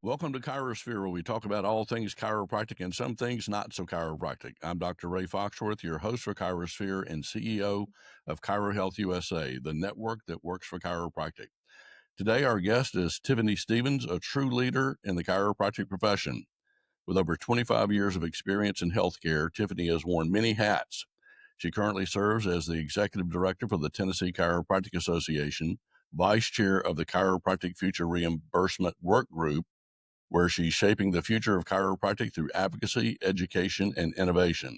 Welcome to ChiroSphere, where we talk about all things chiropractic and some things not so chiropractic. I'm Dr. Ray Foxworth, your host for ChiroSphere and CEO of Chiro Health USA, the network that works for chiropractic. Today, our guest is Tiffany Stevens, a true leader in the chiropractic profession. With over 25 years of experience in healthcare, Tiffany has worn many hats. She currently serves as the executive director for the Tennessee Chiropractic Association, vice chair of the Chiropractic Future Reimbursement Work Group, where she's shaping the future of chiropractic through advocacy, education, and innovation.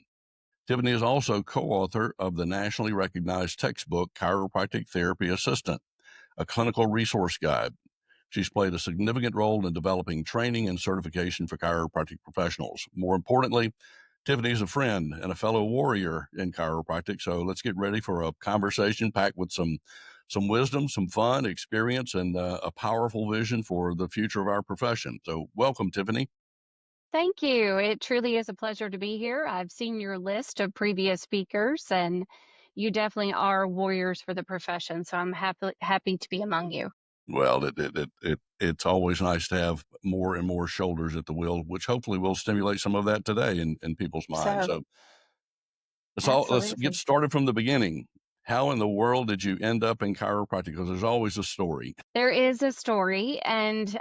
Tiffany is also co-author of the nationally recognized textbook, Chiropractic Therapy Assistant, a clinical resource guide. She's played a significant role in developing training and certification for chiropractic professionals. More importantly, Tiffany is a friend and a fellow warrior in chiropractic. So let's get ready for a conversation packed with some wisdom, some fun, experience, and a powerful vision for the future of our profession. So welcome, Tiffany. Thank you. It truly is a pleasure to be here. I've seen your list of previous speakers, and you definitely are warriors for the profession. So I'm happy to be among you. Well, it's always nice to have more and more shoulders at the wheel, which hopefully will stimulate some of that today in people's minds. So So let's get absolutely. started from the beginning. How in the world did you end up in chiropractic? Because there's always a story. There is a story, and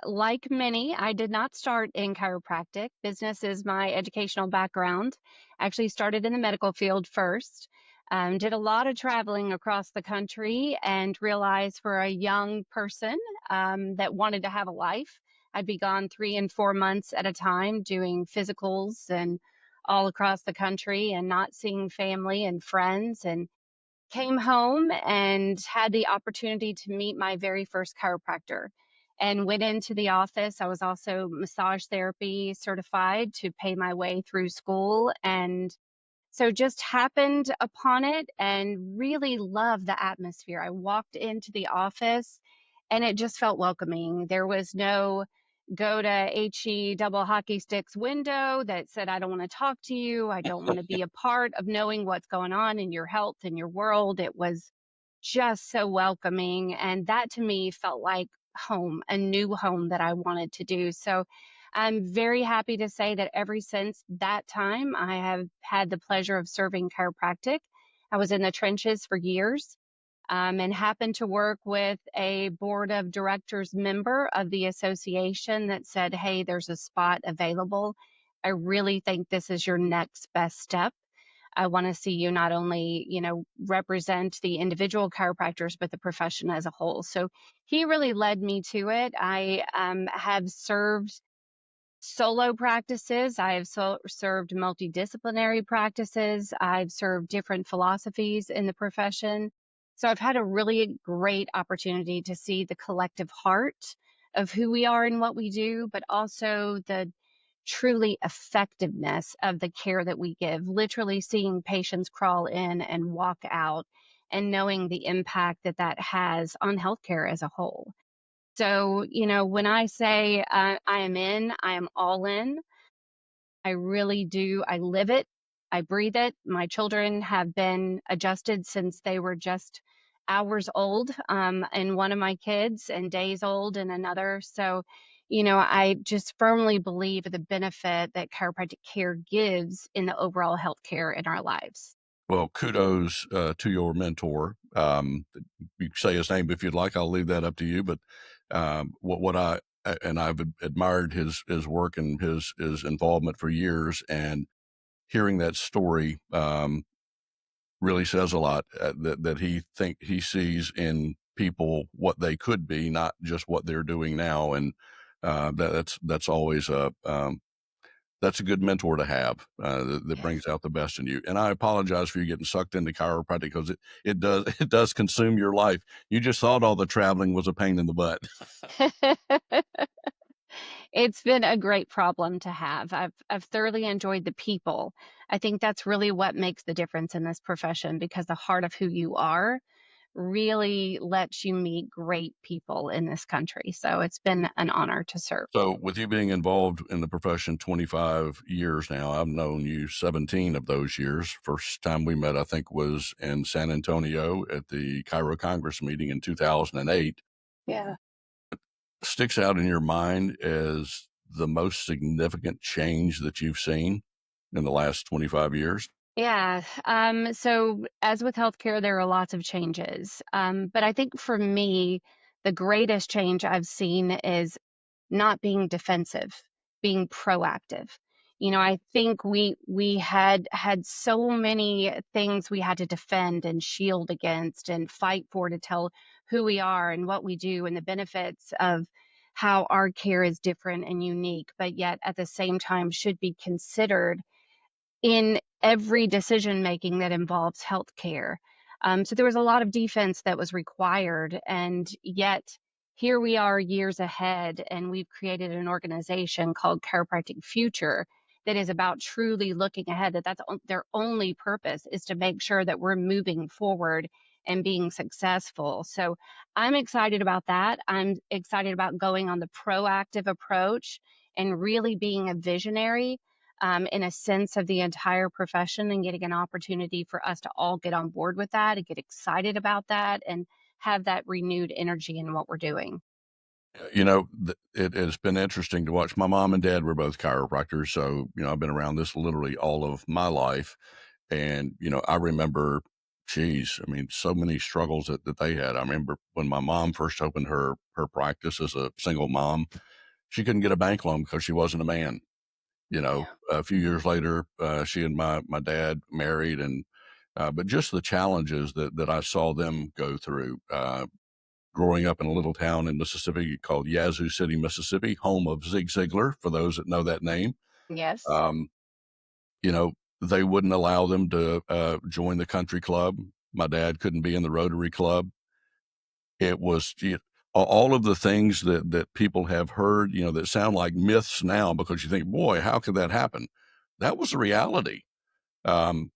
like many, I did not start in chiropractic. Business is my educational background. Actually, started in the medical field first. Did a lot of traveling across the country, and realized for a young person that wanted to have a life, I'd be gone 3 and 4 months at a time doing physicals and all across the country, and not seeing family and friends. And came home and had the opportunity to meet my very first chiropractor and went into the office. I was also massage therapy certified to pay my way through school. And so just happened upon it and really loved the atmosphere. I walked into the office and it just felt welcoming. There was no go to HE double hockey sticks window that said, I don't want to talk to you. I don't want to be a part of knowing what's going on in your health and your world. It was just so welcoming. And that to me felt like home, a new home that I wanted to do. So I'm very happy to say that ever since that time, I have had the pleasure of serving chiropractic. I was in the trenches for years, and happened to work with a board of directors member of the association that said, hey, there's a spot available. I really think this is your next best step. I want to see you not only, represent the individual chiropractors, but the profession as a whole. So he really led me to it. I have served solo practices. I have served multidisciplinary practices. I've served different philosophies in the profession. So I've had a really great opportunity to see the collective heart of who we are and what we do, but also the truly effectiveness of the care that we give, literally seeing patients crawl in and walk out and knowing the impact that that has on healthcare as a whole. So, when I say I am in, I am all in. I really do. I live it. I breathe it. My children have been adjusted since they were just hours old, and one of my kids, and days old in another. So, I just firmly believe the benefit that chiropractic care gives in the overall healthcare in our lives. Well, kudos to your mentor. You can say his name if you'd like. I'll leave that up to you. But what and I've admired his work and his involvement for years. And hearing that story really says a lot. That he sees in people what they could be, not just what they're doing now. And that's always a that's a good mentor to have that Yes. brings out the best in you. And I apologize for you getting sucked into chiropractic because it does it does consume your life. You just thought all the traveling was a pain in the butt. It's been a great problem to have. I've thoroughly enjoyed the people. I think that's really what makes the difference in this profession, because the heart of who you are really lets you meet great people in this country. So it's been an honor to serve. So with you being involved in the profession 25 years now, I've known you 17 of those years. First time we met, I think, was in San Antonio at the Cairo Congress meeting in 2008. Yeah. sticks out in your mind as the most significant change that you've seen in the last 25 years? Yeah. So as with healthcare, there are lots of changes. But I think for me, the greatest change I've seen is not being defensive, being proactive. I think we had so many things we had to defend and shield against and fight for to tell who we are and what we do and the benefits of how our care is different and unique, but yet at the same time should be considered in every decision making that involves healthcare. So there was a lot of defense that was required, and yet here we are years ahead, and we've created an organization called Chiropractic Future that is about truly looking ahead. Their only purpose is to make sure that we're moving forward and being successful. So I'm excited about that. I'm excited about going on the proactive approach and really being a visionary in a sense of the entire profession and getting an opportunity for us to all get on board with that and get excited about that and have that renewed energy in what we're doing. It has been interesting to watch. My mom and dad were both chiropractors, so I've been around this literally all of my life, and I remember, geez, I mean, so many struggles that they had. I remember when my mom first opened her practice as a single mom, she couldn't get a bank loan because she wasn't a man. Yeah. A few years later, she and my dad married, and but just the challenges that I saw them go through. Growing up in a little town in Mississippi called Yazoo City, Mississippi, home of Zig Ziglar, for those that know that name. Yes. Um, you know, they wouldn't allow them to join the country club. My dad couldn't be in the Rotary Club. It was all of the things that people have heard, that sound like myths now because you think, boy, how could that happen? That was a reality. Um,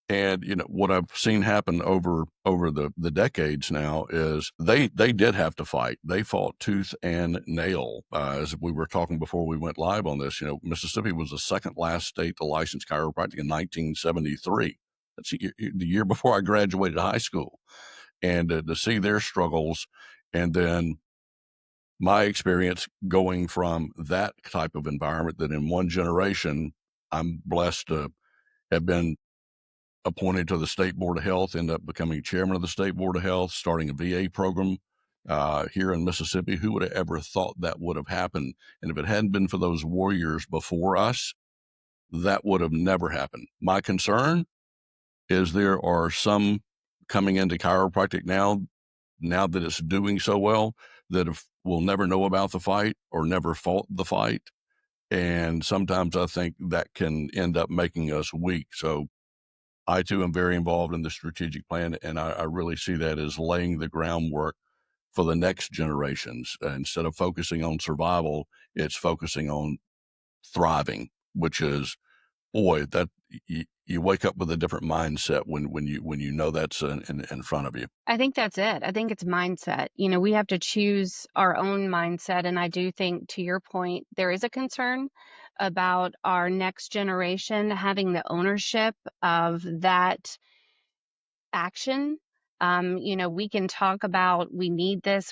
And, what I've seen happen over the decades now is they did have to fight. They fought tooth and nail. As we were talking before we went live on this, Mississippi was the second last state to license chiropractic in 1973. That's the year before I graduated high school. And to see their struggles, and then my experience going from that type of environment, that in one generation, I'm blessed to have been appointed to the State Board of Health, ended up becoming chairman of the State Board of Health, starting a VA program here in Mississippi. Who would have ever thought that would have happened? And if it hadn't been for those warriors before us, that would have never happened. My concern is there are some coming into chiropractic now that it's doing so well, that will never know about the fight or never fought the fight. And sometimes I think that can end up making us weak. So I too am very involved in the strategic plan, and I really see that as laying the groundwork for the next generations. Instead of focusing on survival, it's focusing on thriving, which is, boy, that you wake up with a different mindset when you know that's in front of you. I think that's it. I think it's mindset. We have to choose our own mindset. And I do think, to your point, there is a concern about our next generation having the ownership of that action. We can talk about we need this,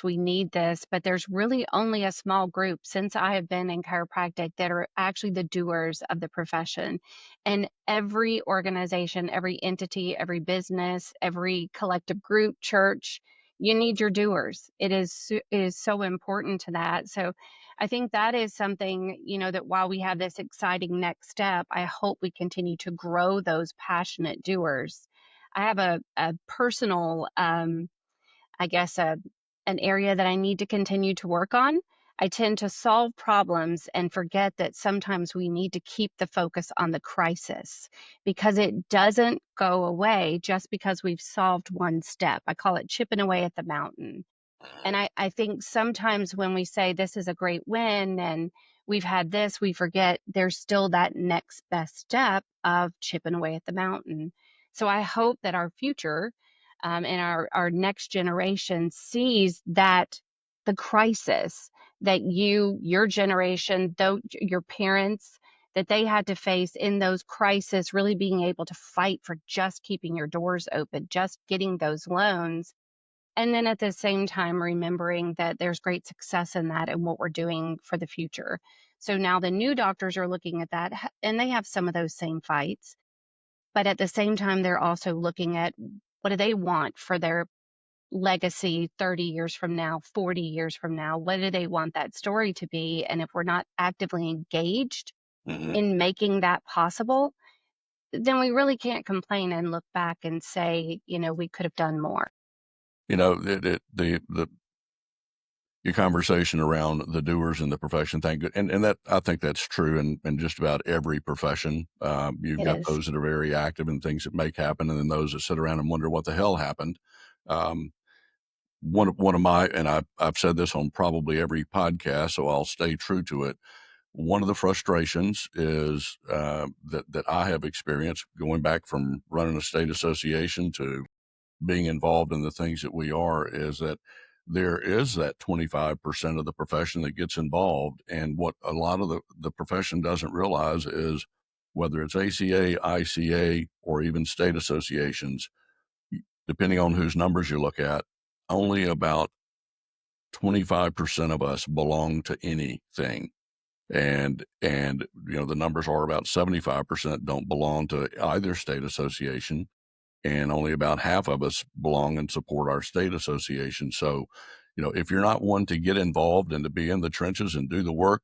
but there's really only a small group since I have been in chiropractic that are actually the doers of the profession. And every organization, every entity, every business, every collective group, church, you need your doers. It is so important to that. So I think that is something, that while we have this exciting next step, I hope we continue to grow those passionate doers. I have a personal, I guess, an area that I need to continue to work on. I tend to solve problems and forget that sometimes we need to keep the focus on the crisis because it doesn't go away just because we've solved one step. I call it chipping away at the mountain. And I think sometimes when we say this is a great win and we've had this, we forget there's still that next best step of chipping away at the mountain. So I hope that our future and our next generation sees that the crisis that your generation, though your parents, that they had to face in those crises, really being able to fight for just keeping your doors open, just getting those loans And then at the same time, remembering that there's great success in that and what we're doing for the future. So now the new doctors are looking at that and they have some of those same fights. But at the same time, they're also looking at what do they want for their legacy 30 years from now, 40 years from now? What do they want that story to be? And if we're not actively engaged Hmm. in making that possible, then we really can't complain and look back and say, we could have done more. You know, the your conversation around the doers in the profession, thank good, and that I think that's true in just about every profession. You've It got is. those that are very active in things that make happen, and then those that sit around and wonder what the hell happened. Um, one of my, and I've said this on probably every podcast, so I'll stay true to it. One of the frustrations is that I have experienced going back from running a state association to being involved in the things that we are, is that there is that 25% of the profession that gets involved. And what a lot of the profession doesn't realize is whether it's ACA, ICA, or even state associations, depending on whose numbers you look at, only about 25% of us belong to anything. And the numbers are about 75% don't belong to either state association, and only about half of us belong and support our state association. So, if you're not one to get involved and to be in the trenches and do the work,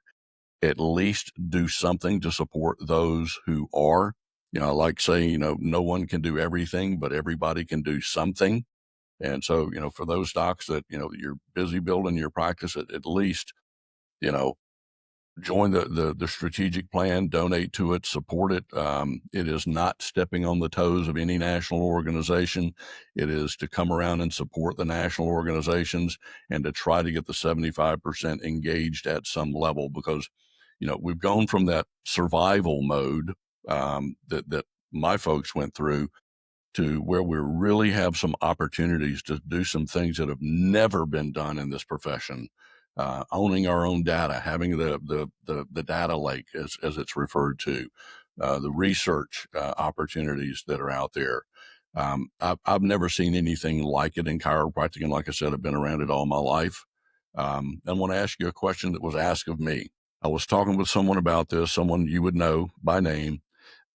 at least do something to support those who are. I like saying, no one can do everything, but everybody can do something. And so, for those docs that, you're busy building your practice, at least, you know, join the strategic plan, donate to it, support it. It is not stepping on the toes of any national organization. It is to come around and support the national organizations and to try to get the 75% engaged at some level, because, we've gone from that survival mode that my folks went through to where we really have some opportunities to do some things that have never been done in this profession. Owning our own data, having the data lake, as it's referred to, the research opportunities that are out there. I've never seen anything like it in chiropractic, and like I said, I've been around it all my life. I want to ask you a question that was asked of me. I was talking with someone about this, someone you would know by name,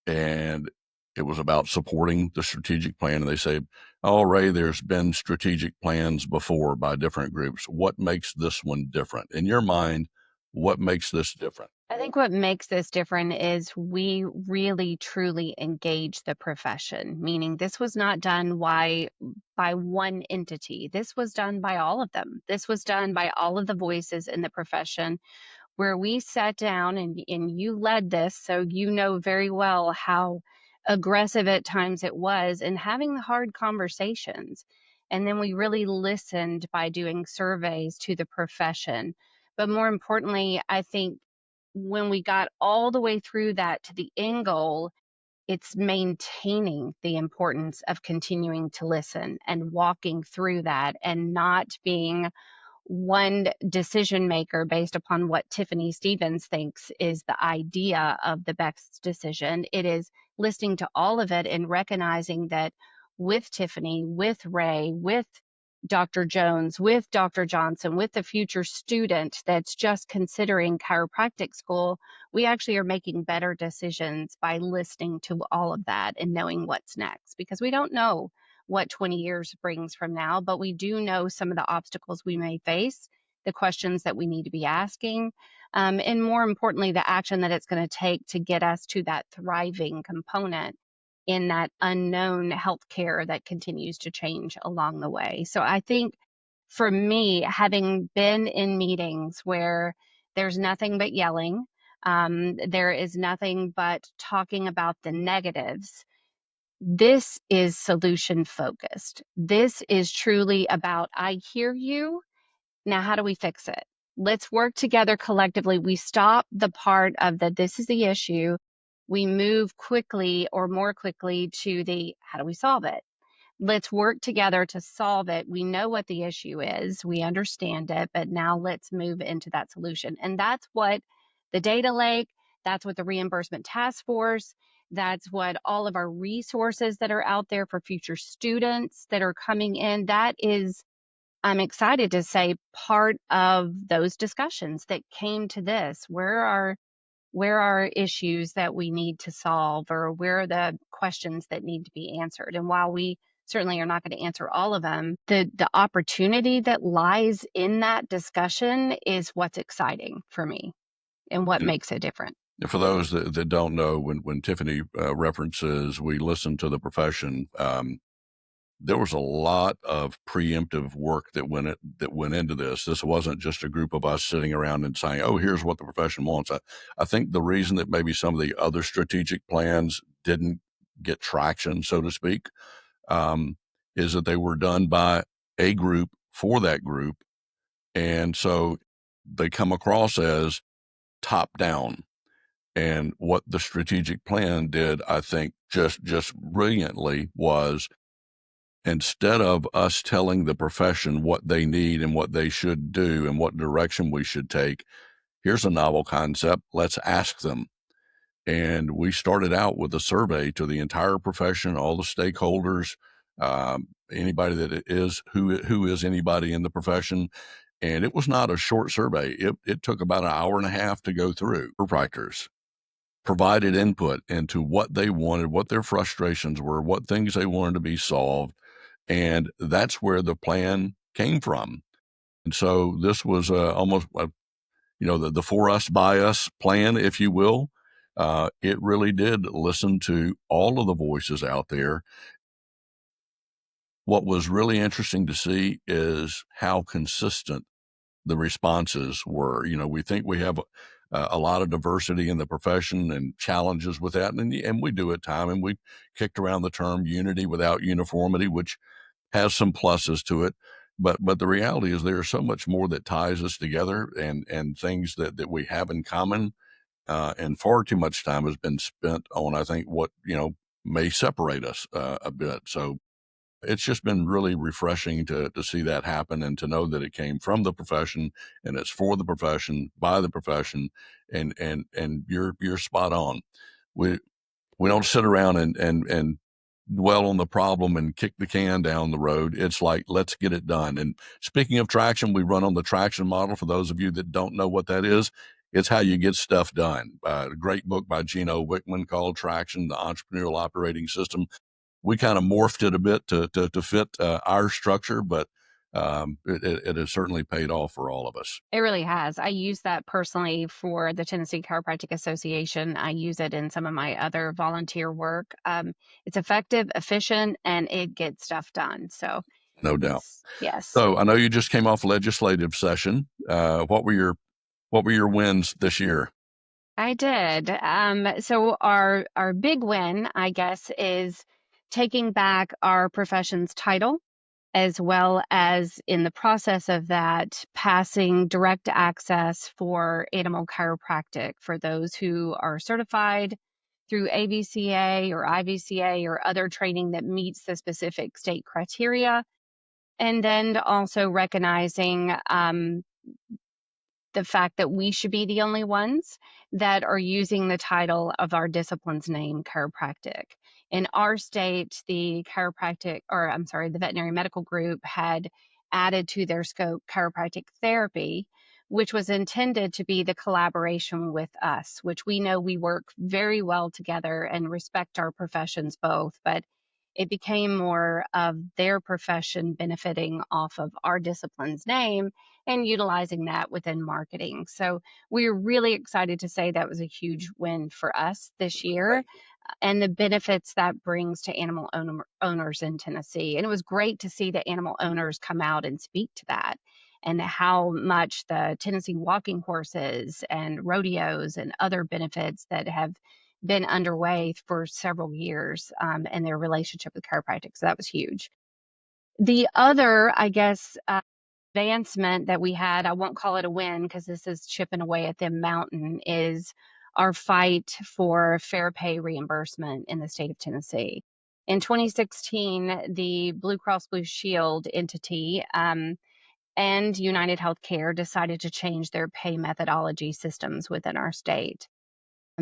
and it was about supporting the strategic plan. And they say, "Oh, Ray, there's been strategic plans before by different groups. What makes this one different? In your mind, what makes this different?" I think what makes this different is we really truly engage the profession, meaning this was not done by one entity. This was done by all of them. This was done by all of the voices in the profession, where we sat down and you led this, so you know very well how aggressive at times it was and having the hard conversations. And then we really listened by doing surveys to the profession. But more importantly, I think when we got all the way through that to the end goal, it's maintaining the importance of continuing to listen and walking through that and not being one decision maker based upon what Tiffany Stevens thinks is the idea of the best decision. It is listening to all of it and recognizing that with Tiffany, with Ray, with Dr. Jones, with Dr. Johnson, with the future student that's just considering chiropractic school, we actually are making better decisions by listening to all of that and knowing what's next, because we don't know what 20 years brings from now, but we do know some of the obstacles we may face, the questions that we need to be asking, and more importantly, the action that it's going to take to get us to that thriving component in that unknown healthcare that continues to change along the way. So I think for me, having been in meetings where there's nothing but yelling, there is nothing but talking about the negatives, this is solution focused. This is truly about, I hear you. Now, how do we fix it? Let's work together collectively. We stop the part of that this is the issue. We move quickly or more quickly to the how do we solve it? Let's work together to solve it. We know what the issue is, we understand it, but now let's move into that solution. And that's what the data lake, that's what the reimbursement task force, that's what all of our resources that are out there for future students that are coming in, that is I'm excited to say part of those discussions that came to this, where are issues that we need to solve, or where are the questions that need to be answered? And while we certainly are not going to answer all of them, the opportunity that lies in that discussion is what's exciting for me and what And makes it different. for those that don't know, when Tiffany references, we listen to the profession. There was a lot of preemptive work that went into this. This wasn't just a group of us sitting around and saying, "Oh, here's what the profession wants." I think the reason that maybe some of the other strategic plans didn't get traction, so to speak, um, is that they were done by a group for that group, and so they come across as top down. And what the strategic plan did, I think, just brilliantly was, instead of us telling the profession what they need and what they should do and what direction we should take, here's a novel concept. Let's ask them. And we started out with a survey to the entire profession, all the stakeholders, anybody that is who is anybody in the profession. And it was not a short survey. It took about an hour and a half to go through. Chiropractors provided input into what they wanted, what their frustrations were, what things they wanted to be solved, and that's where the plan came from. And so this was almost, the for us, by us plan, if you will. It really did listen to all of the voices out there. What was really interesting to see is how consistent the responses were. We think we have a lot of diversity in the profession and challenges with that, and we do at times. And we kicked around the term unity without uniformity, which has some pluses to it. But the reality is there's so much more that ties us together, and things that we have in common. And far too much time has been spent on, I think, what may separate us a bit. So it's just been really refreshing to see that happen, and to know that it came from the profession, and it's for the profession, by the profession. And you're spot on. We don't sit around and dwell on the problem and kick the can down the road. It's like, let's get it done. And speaking of traction, we run on the traction model. For those of you that don't know what that is, it's how you get stuff done. A great book by Gino Wickman called Traction, the Entrepreneurial Operating System. We kind of morphed it a bit to fit our structure, but it has certainly paid off for all of us. It really has. I use that personally for the Tennessee Chiropractic Association. I use it in some of my other volunteer work. It's effective, efficient, and it gets stuff done. So No doubt. it's, yes, So I know you just came off legislative session. What were your wins this year? I did. So our big win, I guess, is taking back our profession's title, as well as in the process of that, passing direct access for animal chiropractic for those who are certified through AVCA or IVCA or other training that meets the specific state criteria. And then also recognizing the fact that we should be the only ones that are using the title of our discipline's name, chiropractic. In our state, the chiropractic, or I'm sorry, the veterinary medical group had added to their scope chiropractic therapy, which was intended to be the collaboration with us, which we know we work very well together and respect our professions both, but it became more of their profession benefiting off of our discipline's name and utilizing that within marketing. So we're really excited to say that was a huge win for us this year, and the benefits that brings to owners in Tennessee. And it was great to see the animal owners come out and speak to that, and how much the Tennessee walking horses and rodeos and other benefits that have been underway for several years, and their relationship with chiropractic. So that was huge. The other, I guess, advancement that we had, I won't call it a win because this is chipping away at the mountain, is our fight for fair pay reimbursement in the state of Tennessee. In 2016, the Blue Cross Blue Shield entity and United Healthcare decided to change their pay methodology systems within our state.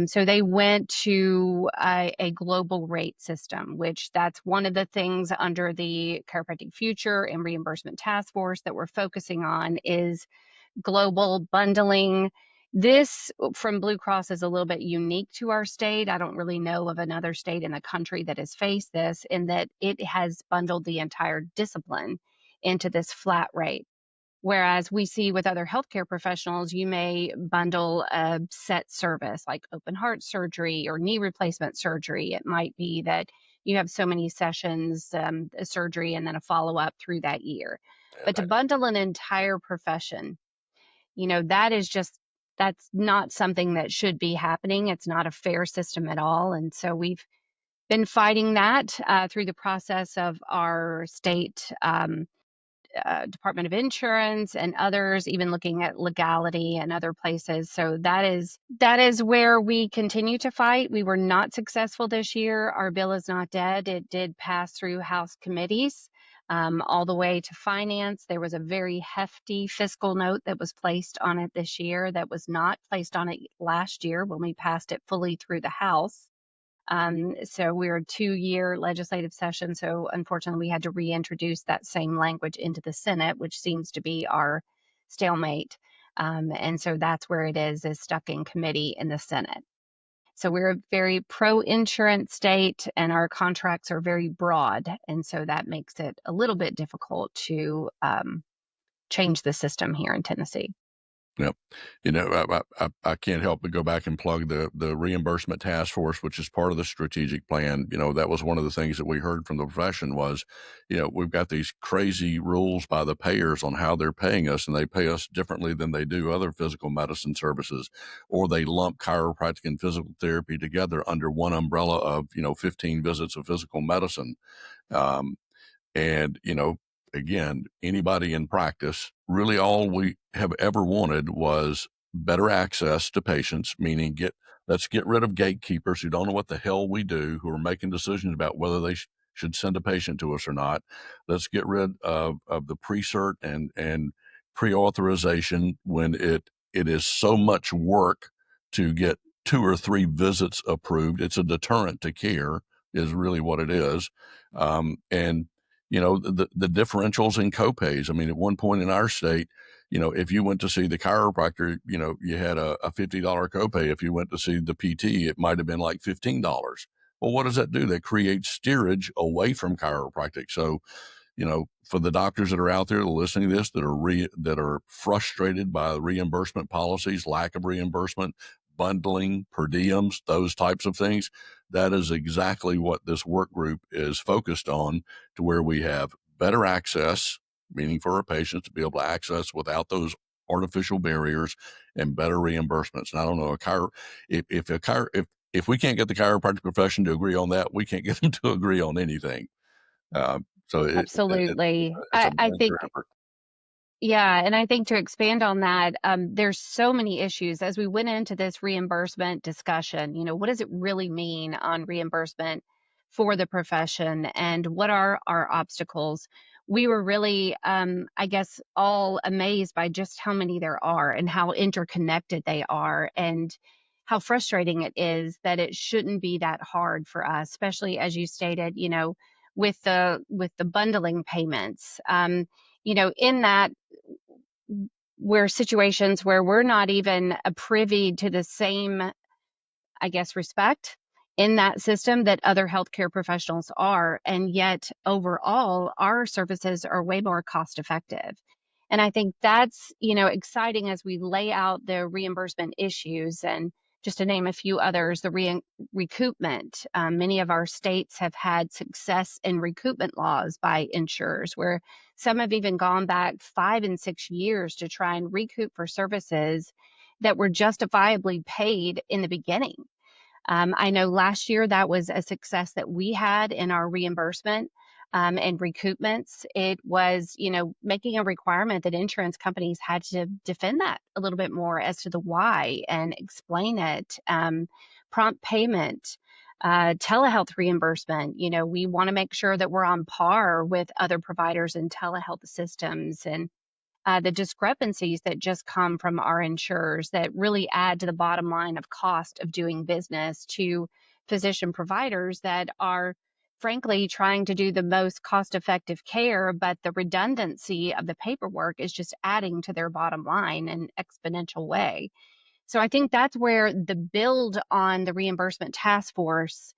So they went to a global rate system, which that's one of the things under the Chiropractic Future and Reimbursement Task Force that we're focusing on is global bundling. This from Blue Cross is a little bit unique to our state. I don't really know of another state in the country that has faced this, in that it has bundled the entire discipline into this flat rate. Whereas we see with other healthcare professionals, you may bundle a set service like open heart surgery or knee replacement surgery. It might be that you have so many sessions, a surgery, and then a follow up through that year. But to bundle an entire profession, that is just, that's not something that should be happening. It's not a fair system at all. And so we've been fighting that through the process of our state Department of Insurance and others, even looking at legality and other places. So that is where we continue to fight. We were not successful this year. Our bill is not dead. It did pass through House committees. All the way to finance. There was a very hefty fiscal note that was placed on it this year that was not placed on it last year when we passed it fully through the House. So we're a 2-year legislative session. So unfortunately, we had to reintroduce that same language into the Senate, which seems to be our stalemate. And so that's where it is stuck in committee in the Senate. So we're a very pro-insurance state, and our contracts are very broad. And so that makes it a little bit difficult to change the system here in Tennessee. Yep. I can't help but go back and plug the reimbursement task force, which is part of the strategic plan. That was one of the things that we heard from the profession was, we've got these crazy rules by the payers on how they're paying us, and they pay us differently than they do other physical medicine services, or they lump chiropractic and physical therapy together under one umbrella of, 15 visits of physical medicine. Um, and, again, anybody in practice, really all we have ever wanted was better access to patients, meaning let's get rid of gatekeepers who don't know what the hell we do, who are making decisions about whether they should send a patient to us or not. Let's get rid of the pre-cert and pre-authorization when it is so much work to get 2 or 3 visits approved. It's a deterrent to care is really what it is. And the differentials in copays. I mean, at one point in our state, if you went to see the chiropractor, you had a $50 copay. If you went to see the PT, it might have been like $15. Well, what does that do? That creates steerage away from chiropractic. So, for the doctors that are out there listening to this that are frustrated by reimbursement policies, lack of reimbursement, bundling, per diems, those types of things, that is exactly what this work group is focused on, to where we have better access, meaning for our patients to be able to access without those artificial barriers, and better reimbursements. And I don't know, if we can't get the chiropractic profession to agree on that, we can't get them to agree on anything. So Absolutely. it's a I major think effort. Yeah, and I think to expand on that, there's so many issues as we went into this reimbursement discussion. What does it really mean on reimbursement for the profession, and what are our obstacles? We were really, I guess, all amazed by just how many there are and how interconnected they are, and how frustrating it is that it shouldn't be that hard for us, especially as you stated, with the bundling payments. In that we're situations where we're not even privy to the same, I guess, respect in that system that other healthcare professionals are. And yet, overall, our services are way more cost effective. And I think that's, exciting as we lay out the reimbursement issues. And just to name a few others, the recoupment. Many of our states have had success in recoupment laws by insurers, where some have even gone back 5 and 6 years to try and recoup for services that were justifiably paid in the beginning. I know last year that was a success that we had in our reimbursement and recoupments. It was, making a requirement that insurance companies had to defend that a little bit more as to the why and explain it. Prompt payment, telehealth reimbursement. We want to make sure that we're on par with other providers and telehealth systems. And the discrepancies that just come from our insurers that really add to the bottom line of cost of doing business to physician providers that are frankly trying to do the most cost effective care, but the redundancy of the paperwork is just adding to their bottom line in an exponential way. So I think that's where the build on the reimbursement task force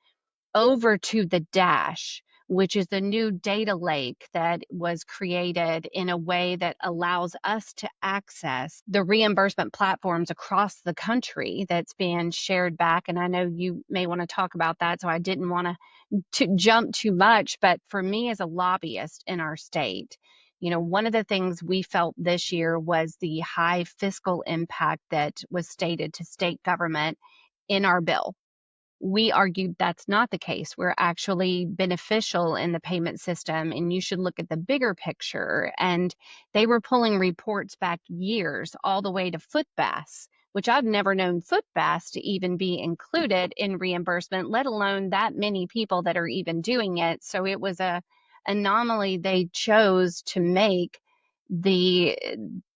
over to the Dash, which is the new data lake that was created in a way that allows us to access the reimbursement platforms across the country that's being shared back. And I know you may want to talk about that, so I didn't want to jump too much. But for me as a lobbyist in our state, one of the things we felt this year was the high fiscal impact that was stated to state government in our bill. We argued that's not the case. We're actually beneficial in the payment system, and you should look at the bigger picture. And they were pulling reports back years, all the way to foot baths, which I've never known foot baths to even be included in reimbursement, let alone that many people that are even doing it. So it was a anomaly they chose to make the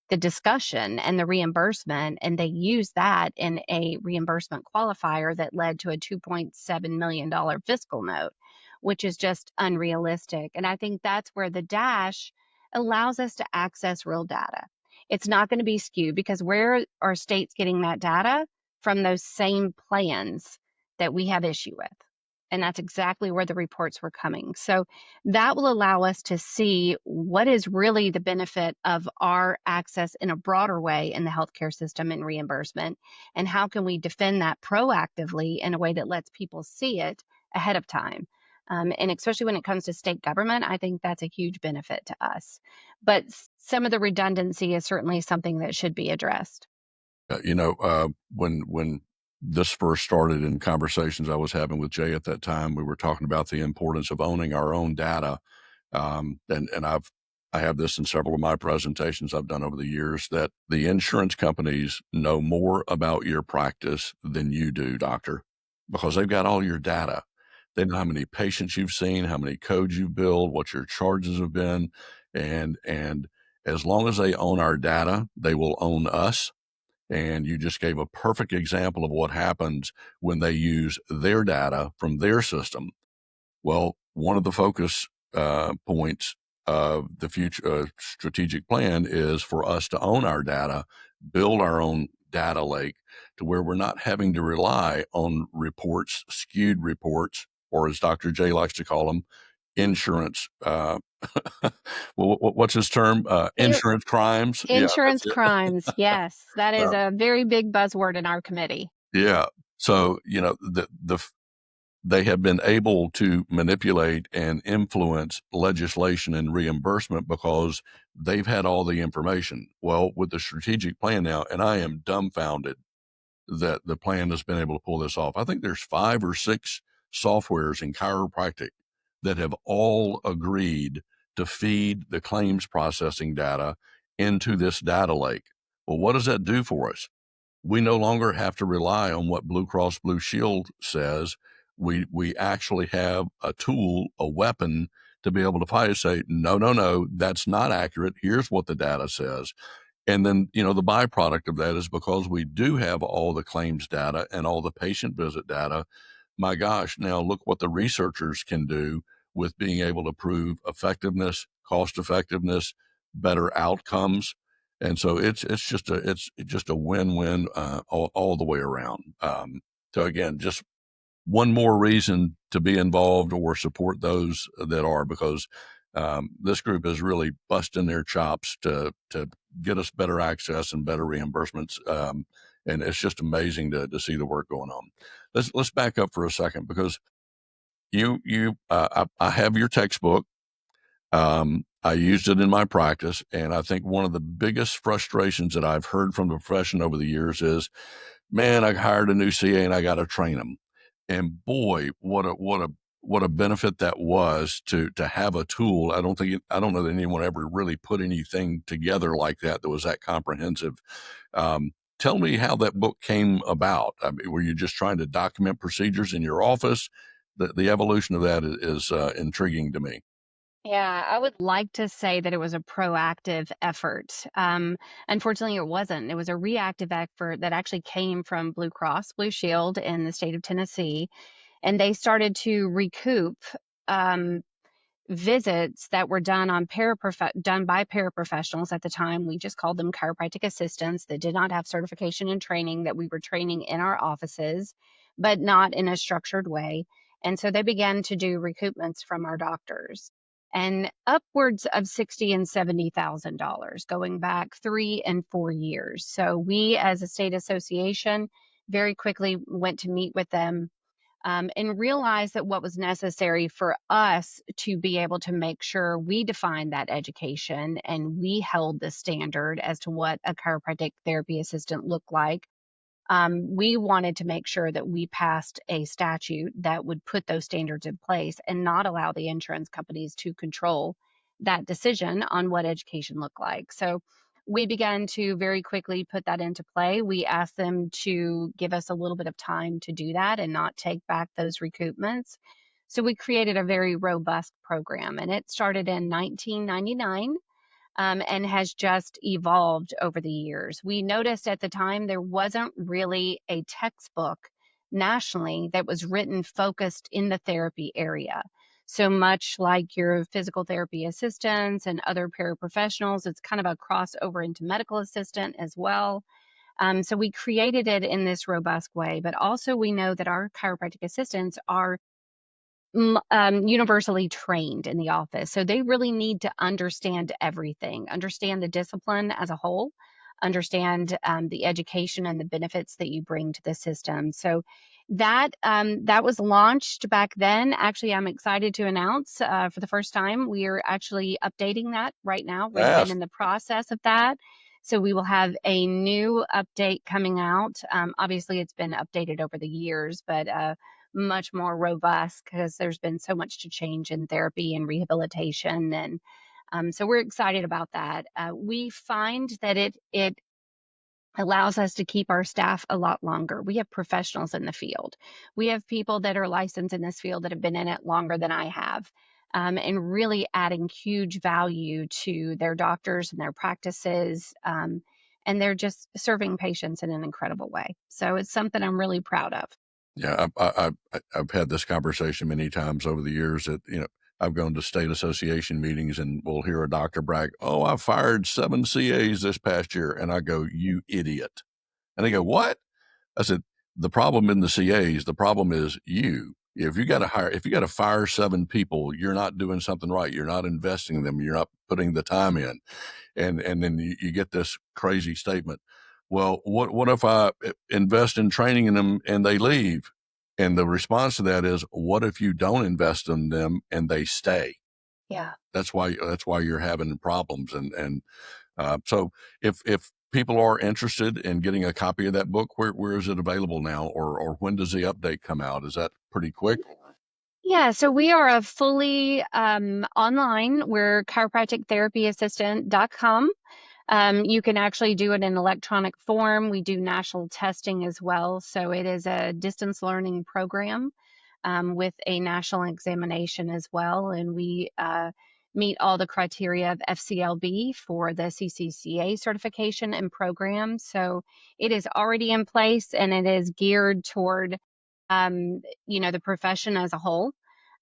discussion and the reimbursement, and they used that in a reimbursement qualifier that led to a $2.7 million fiscal note, which is just unrealistic. And I think that's where the Dash allows us to access real data. It's not going to be skewed because where are states getting that data? From those same plans that we have issue with. And that's exactly where the reports were coming. So that will allow us to see what is really the benefit of our access in a broader way in the healthcare system and reimbursement, and how can we defend that proactively in a way that lets people see it ahead of time. And especially when it comes to state government, I think that's a huge benefit to us. But some of the redundancy is certainly something that should be addressed. When this first started in conversations I was having with Jay at that time, we were talking about the importance of owning our own data. And I have this in several of my presentations I've done over the years, that the insurance companies know more about your practice than you do, doctor, because they've got all your data. They know how many patients you've seen, how many codes you've billed, what your charges have been, and as long as they own our data, they will own us. And you just gave a perfect example of what happens when they use their data from their system. Well, one of the focus points of the future strategic plan is for us to own our data, build our own data lake to where we're not having to rely on reports, skewed reports, or as Dr. J likes to call them, insurance. Well, what's his term? Insurance crimes. Yeah, that's Insurance it. crimes, yes, that is Uh, a very big buzzword in our committee. yeah. So, they have been able to manipulate and influence legislation and reimbursement because they've had all the information. Well, with the strategic plan now, and I am dumbfounded that the plan has been able to pull this off. I think there's 5 or 6 softwares in chiropractic that have all agreed to feed the claims processing data into this data lake. Well, what does that do for us? We no longer have to rely on what Blue Cross Blue Shield says. We actually have a tool, a weapon to be able to fight and say, no, no, no, that's not accurate. Here's what the data says. And then, the byproduct of that is because we do have all the claims data and all the patient visit data. My gosh, now look what the researchers can do with being able to prove effectiveness, cost effectiveness, better outcomes. And so it's just a win-win all the way around. So again, just one more reason to be involved or support those that are, because this group is really busting their chops to get us better access and better reimbursements. And it's just amazing to see the work going on. Let's back up for a second, because I have your textbook. I used it in my practice, and I think one of the biggest frustrations that I've heard from the profession over the years is, man, I hired a new CA and I got to train them. And boy, what a benefit that was to have a tool. I don't know that anyone ever really put anything together like that was that comprehensive. Tell me how that book came about. I mean, were you just trying to document procedures in your office? The evolution of that is intriguing to me. Yeah, I would like to say that it was a proactive effort. Unfortunately, it wasn't. It was a reactive effort that actually came from Blue Cross Blue Shield in the state of Tennessee, and they started to recoup um, visits that were done by paraprofessionals. At the time, we just called them chiropractic assistants that did not have certification and training, that we were training in our offices, but not in a structured way. And so they began to do recoupments from our doctors, and upwards of 60 and $70,000 going back 3 and 4 years. So we, as a state association, very quickly went to meet with them, and realize that what was necessary for us to be able to make sure we defined that education and we held the standard as to what a chiropractic therapy assistant looked like. We wanted to make sure that we passed a statute that would put those standards in place and not allow the insurance companies to control that decision on what education looked like. So we began to very quickly put that into play. We asked them to give us a little bit of time to do that and not take back those recoupments. So we created a very robust program, and it started in 1999, and has just evolved over the years. We noticed at the time there wasn't really a textbook nationally that was written focused in the therapy area. So much like your physical therapy assistants and other paraprofessionals, it's kind of a crossover into medical assistant as well. So we created it in this robust way, but also we know that our chiropractic assistants are universally trained in the office. So they really need to understand everything, understand the discipline as a whole, understand the education and the benefits that you bring to the system. So that was launched back then. Actually, I'm excited to announce for the first time we are actually updating that right now. We've been Yes. in the process of that. So we will have a new update coming out. Obviously, it's been updated over the years, but much more robust because there's been so much to change in therapy and rehabilitation. And so we're excited about that. We find that it allows us to keep our staff a lot longer. We have professionals in the field. We have people that are licensed in this field that have been in it longer than I have. And really adding huge value to their doctors and their practices. And they're just serving patients in an incredible way. So it's something I'm really proud of. Yeah, I've had this conversation many times over the years that, I've gone to state association meetings and we'll hear a doctor brag, "Oh, I fired 7 CAs this past year." And I go, "You idiot." And they go, "What?" I said, "The problem in the CAs, the problem is you. If you got to fire 7 people, you're not doing something right. You're not investing in them. You're not putting the time in." And then you get this crazy statement. Well, what if I invest in training in them and they leave? And the response to that is, what if you don't invest in them and they stay? Yeah. That's why you're having problems. So if people are interested in getting a copy of that book, where is it available now, or when does the update come out? Is that pretty quick? Yeah, so we are a fully online. We're chiropractictherapyassistant.com. You can actually do it in electronic form. We do national testing as well. So it is a distance learning program with a national examination as well. And we meet all the criteria of FCLB for the CCCA certification and program. So it is already in place, and it is geared toward the profession as a whole.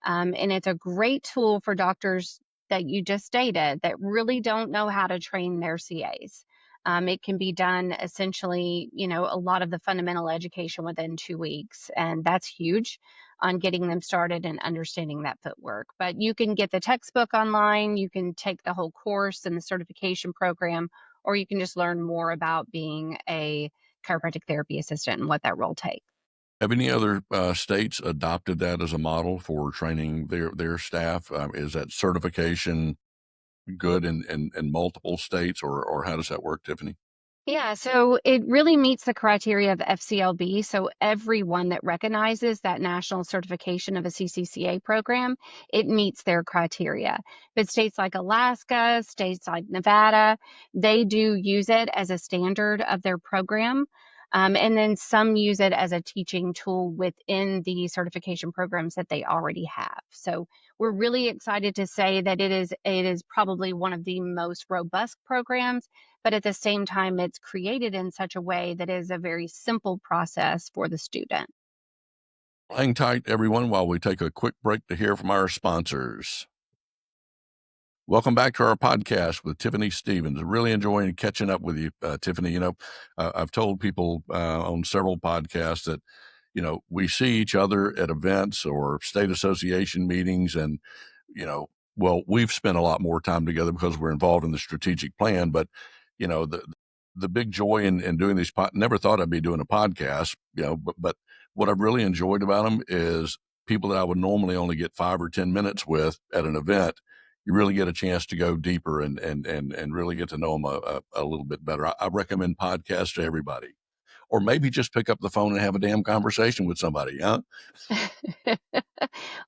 And it's a great tool for doctors that you just stated that really don't know how to train their CAs. It can be done essentially, a lot of the fundamental education within 2 weeks. And that's huge on getting them started and understanding that footwork. But you can get the textbook online, you can take the whole course and the certification program, or you can just learn more about being a chiropractic therapy assistant and what that role takes. Have any other states adopted that as a model for training their staff? Is that certification good in multiple states, or how does that work, Tiffany? Yeah, so it really meets the criteria of FCLB. So everyone that recognizes that national certification of a CCCA program, it meets their criteria. But states like Alaska, states like Nevada, they do use it as a standard of their program. And then some use it as a teaching tool within the certification programs that they already have. So we're really excited to say that it is probably one of the most robust programs, but at the same time, it's created in such a way that is a very simple process for the student. Hang tight, everyone, while we take a quick break to hear from our sponsors. Welcome back to our podcast with Tiffany Stevens. Really enjoying catching up with you, Tiffany. I've told people on several podcasts that, we see each other at events or state association meetings, and, well, we've spent a lot more time together because we're involved in the strategic plan. But, the big joy in doing these, never thought I'd be doing a podcast, but what I've really enjoyed about them is people that I would normally only get 5 or 10 minutes with at an event. You really get a chance to go deeper and really get to know them a little bit better. I recommend podcasts to everybody, or maybe just pick up the phone and have a damn conversation with somebody. Huh?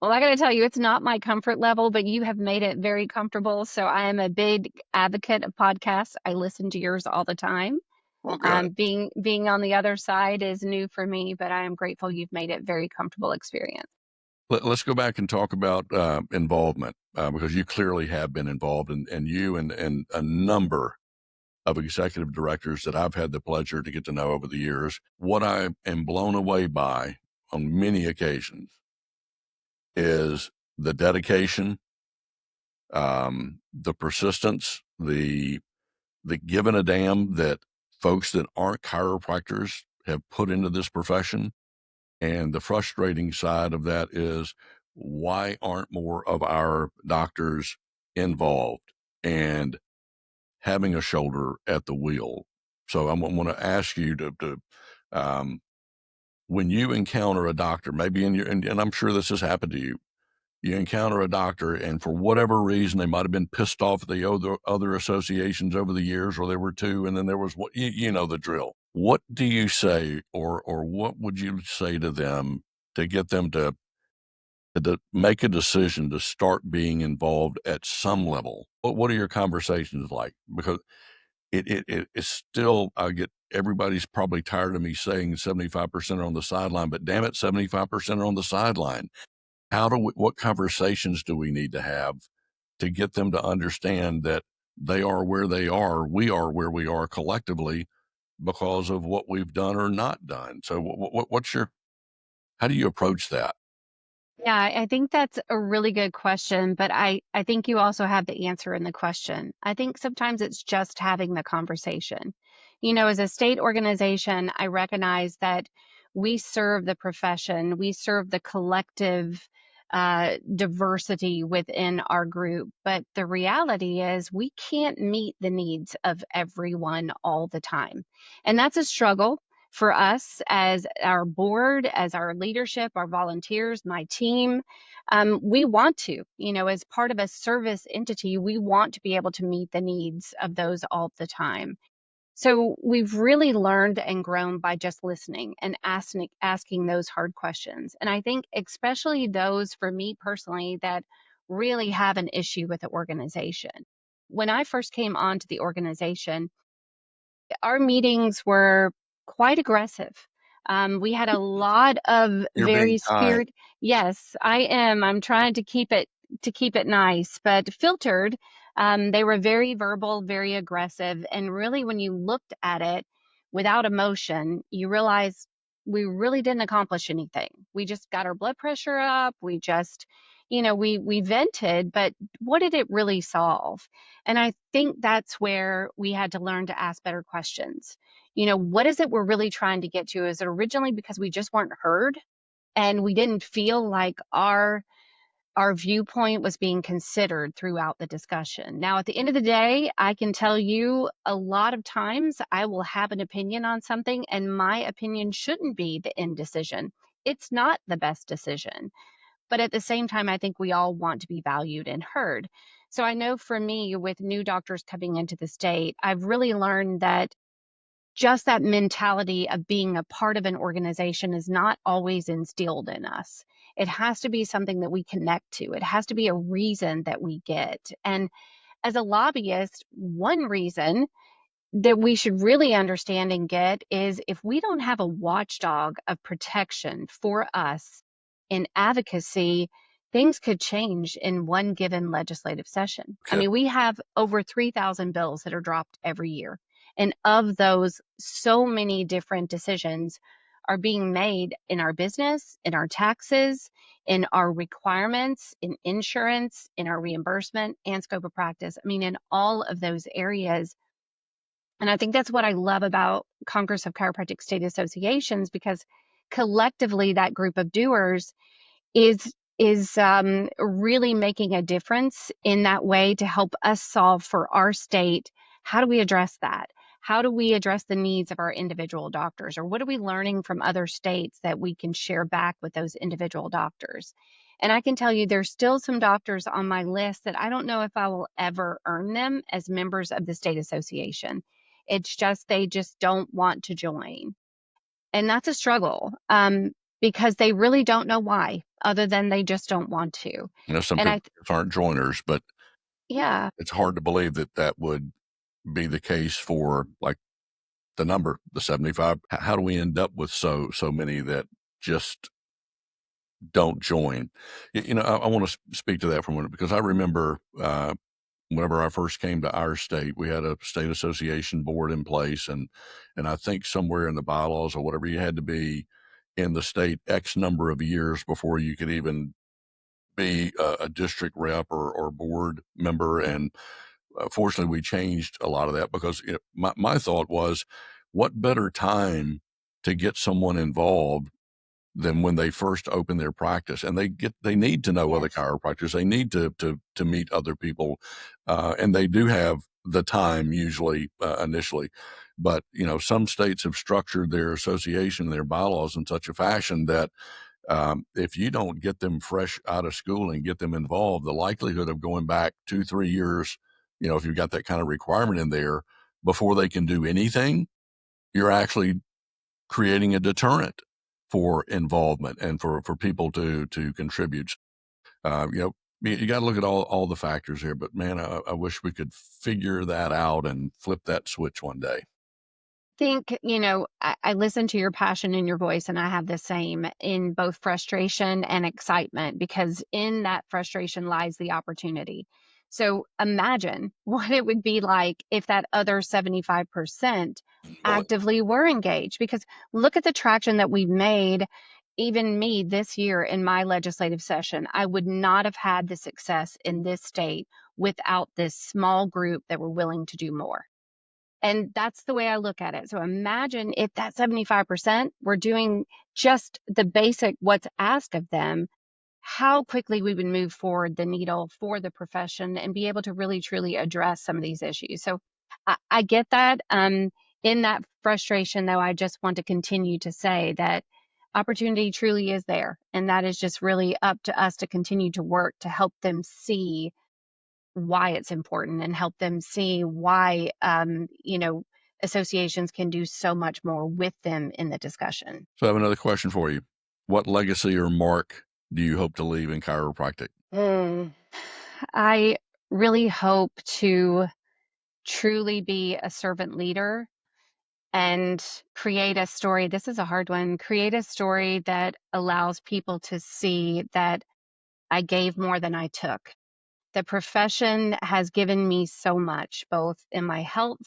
Well, I got to tell you, it's not my comfort level, but you have made it very comfortable. So I am a big advocate of podcasts. I listen to yours all the time. Well, good. Being on the other side is new for me, but I am grateful you've made it very comfortable experience. Let's go back and talk about involvement, because you clearly have been involved, and you and a number of executive directors that I've had the pleasure to get to know over the years. What I am blown away by on many occasions is the dedication, the persistence, the giving a damn that folks that aren't chiropractors have put into this profession. And the frustrating side of that is, why aren't more of our doctors involved and having a shoulder at the wheel? So I want to ask you um, when you encounter a doctor, maybe and I'm sure this has happened to you, you encounter a doctor, and for whatever reason, they might have been pissed off at the other associations over the years, or there were two, and then there was what, you know the drill. What do you say, or what would you say to them to get them to make a decision to start being involved at some level? What are your conversations like? Because it's still, I get, everybody's probably tired of me saying 75% are on the sideline, but damn it, 75% are on the sideline. What conversations do we need to have to get them to understand that they are where they are, we are where we are collectively because of what we've done or not done? So how do you approach that? Yeah, I think that's a really good question, but I think you also have the answer in the question. I think sometimes it's just having the conversation. As a state organization, I recognize that we serve the profession, we serve the collective diversity within our group, but the reality is we can't meet the needs of everyone all the time. And that's a struggle for us as our board, as our leadership, our volunteers, my team. We want to, as part of a service entity, we want to be able to meet the needs of those all the time. So we've really learned and grown by just listening and asking those hard questions. And I think especially those for me personally that really have an issue with the organization. When I first came onto the organization, our meetings were quite aggressive. We had a lot of You're being very kind. spirit. Yes, I am. I'm trying to keep it nice, but filtered. They were very verbal, very aggressive, and really, when you looked at it without emotion, you realize we really didn't accomplish anything. We just got our blood pressure up. We just, we vented, but what did it really solve? And I think that's where we had to learn to ask better questions. What is it we're really trying to get to? Is it originally because we just weren't heard and we didn't feel like our viewpoint was being considered throughout the discussion? Now, at the end of the day, I can tell you a lot of times I will have an opinion on something, and my opinion shouldn't be the end decision. It's not the best decision. But at the same time, I think we all want to be valued and heard. So I know for me, with new doctors coming into the state, I've really learned that just that mentality of being a part of an organization is not always instilled in us. It has to be something that we connect to. It has to be a reason that we get. And as a lobbyist, one reason that we should really understand and get is if we don't have a watchdog of protection for us in advocacy, things could change in one given legislative session. I Okay. mean, we have over 3,000 bills that are dropped every year. And of those, so many different decisions are being made in our business, in our taxes, in our requirements, in insurance, in our reimbursement and scope of practice. I mean, in all of those areas. And I think that's what I love about Congress of Chiropractic State Associations, because collectively that group of doers is really making a difference in that way to help us solve for our state. How do we address that? How do we address the needs of our individual doctors? Or what are we learning from other states that we can share back with those individual doctors? And I can tell you there's still some doctors on my list that I don't know if I will ever earn them as members of the state association. It's just they just don't want to join. And that's a struggle, because they really don't know why, other than they just don't want to. Some And people aren't joiners, but yeah, it's hard to believe that that would be the case for like the number, the 75. How do we end up with so many that just don't join? I want to speak to that for a minute, because I remember whenever I first came to our state, we had a state association board in place, and I think somewhere in the bylaws or whatever, you had to be in the state X number of years before you could even be a district rep or board member. And fortunately, we changed a lot of that, because my thought was, what better time to get someone involved than when they first open their practice, and they need to know other yes, chiropractors. They need to meet other people, and they do have the time usually initially. But some states have structured their association, their bylaws in such a fashion that if you don't get them fresh out of school and get them involved, the likelihood of going back 2-3 years, if you've got that kind of requirement in there before they can do anything, you're actually creating a deterrent for involvement and for people to contribute. You got to look at all the factors here, but man, I wish we could figure that out and flip that switch one day. think, I listen to your passion in your voice, and I have the same in both frustration and excitement, because in that frustration lies the opportunity. So imagine what it would be like if that other 75% Well, actively were engaged, because look at the traction that we've made. Even me this year in my legislative session, I would not have had the success in this state without this small group that were willing to do more. And that's the way I look at it. So imagine if that 75% were doing just the basic what's asked of them, how quickly we would move forward the needle for the profession and be able to really truly address some of these issues. So I get that. In that frustration, though, I just want to continue to say that opportunity truly is there. And that is just really up to us to continue to work to help them see why it's important and help them see why, associations can do so much more with them in the discussion. so I have another question for you. What legacy or mark do you hope to leave in chiropractic? Mm. I really hope to truly be a servant leader and create a story. This is a hard one. Create a story that allows people to see that I gave more than I took. The profession has given me so much, both in my health,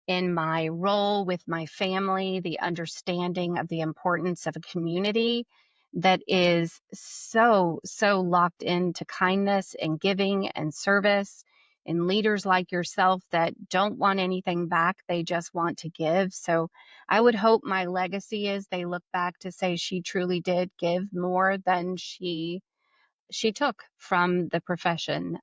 in my role with my family, the understanding of the importance of a community that is so, so locked into kindness and giving and service, and leaders like yourself that don't want anything back. They just want to give. So I would hope my legacy is they look back to say she truly did give more than she took from the profession.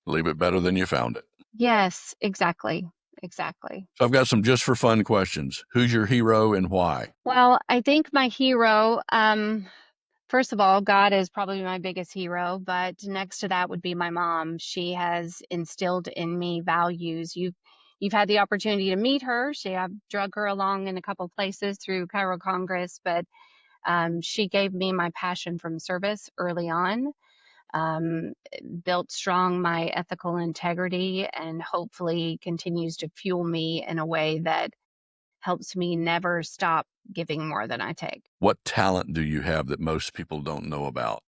Leave it better than you found it. Yes, exactly. Exactly. So I've got some just for fun questions. Who's your hero and why? Well, I think my hero, first of all, God is probably my biggest hero, but next to that would be my mom. She has instilled in me values. You've had the opportunity to meet her. I've drug her along in a couple places through Cairo Congress, but she gave me my passion from service early on. um, built strong my ethical integrity and hopefully continues to fuel me in a way that helps me never stop giving more than I take. What talent do you have that most people don't know about?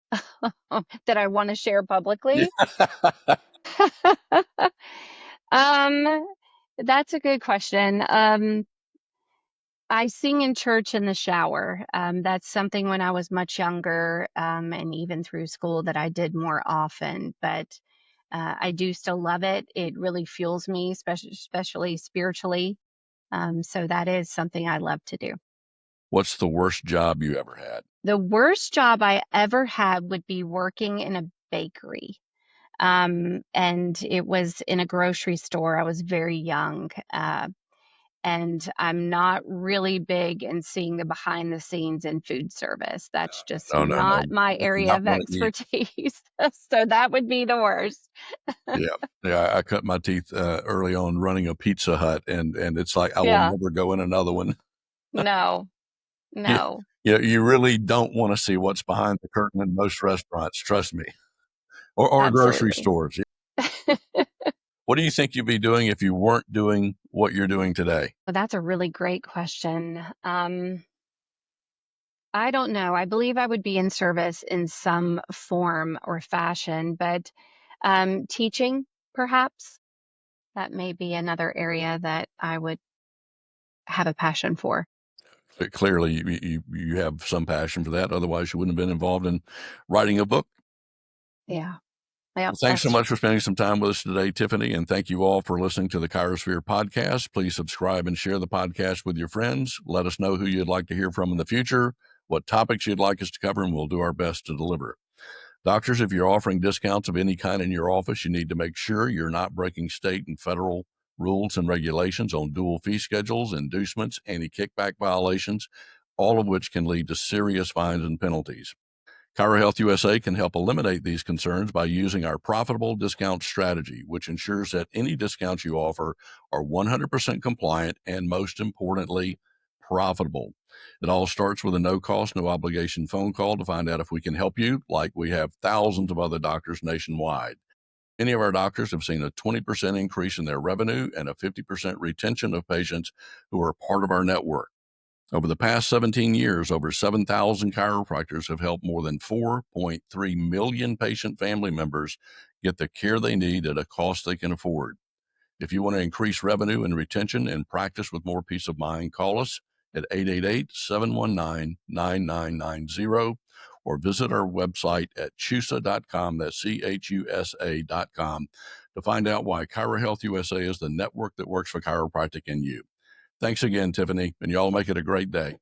That I want to share Yeah. publicly? um, that's a good question. I sing in church in the shower. That's something when I was much younger, and even through school that I did more often. But I do still love it. It really fuels me, especially spiritually. So that is something I love to do. What's the worst job you ever had? The worst job I ever had would be working in a bakery. And it was in a grocery store. I was very young. And I'm not really big in seeing the behind the scenes in food service. That's just No, no, no. not my This is area not of one of you. expertise. So that would be the worst. Yeah. Yeah, I cut my teeth, early on running a Pizza Hut, and it's like, I will Yeah. never go in another one. No, You no, you really don't wanna see what's behind the curtain in most restaurants, trust me, or grocery absolutely. stores. What do you think you'd be doing if you weren't doing what you're doing today? Well, that's a really great question. I don't know. I believe I would be in service in some form or fashion, but teaching, perhaps, that may be another area that I would have a passion for. Clearly, you have some passion for that, otherwise you wouldn't have been involved in writing a book. Yeah. Yep. Well, thanks so That's much for spending some time with us today, Tiffany, and thank you all for listening to the ChiroSphere podcast. Please subscribe and share the podcast with your friends. Let us know who you'd like to hear from in the future, what topics you'd like us to cover, and we'll do our best to deliver. Doctors, if you're offering discounts of any kind in your office, you need to make sure you're not breaking state and federal rules and regulations on dual fee schedules, inducements, anti-kickback violations, all of which can lead to serious fines and penalties. ChiroHealth USA can help eliminate these concerns by using our profitable discount strategy, which ensures that any discounts you offer are 100% compliant and, most importantly, profitable. It all starts with a no cost, no obligation phone call to find out if we can help you, like we have thousands of other doctors nationwide. Many of our doctors have seen a 20% increase in their revenue and a 50% retention of patients who are part of our network. Over the past 17 years, over 7,000 chiropractors have helped more than 4.3 million patient family members get the care they need at a cost they can afford. If you want to increase revenue and retention and practice with more peace of mind, call us at 888-719-9990 or visit our website at chusa.com, that's CHUSA.com, to find out why ChiroHealth USA is the network that works for chiropractic and you. Thanks again, Tiffany, and y'all make it a great day.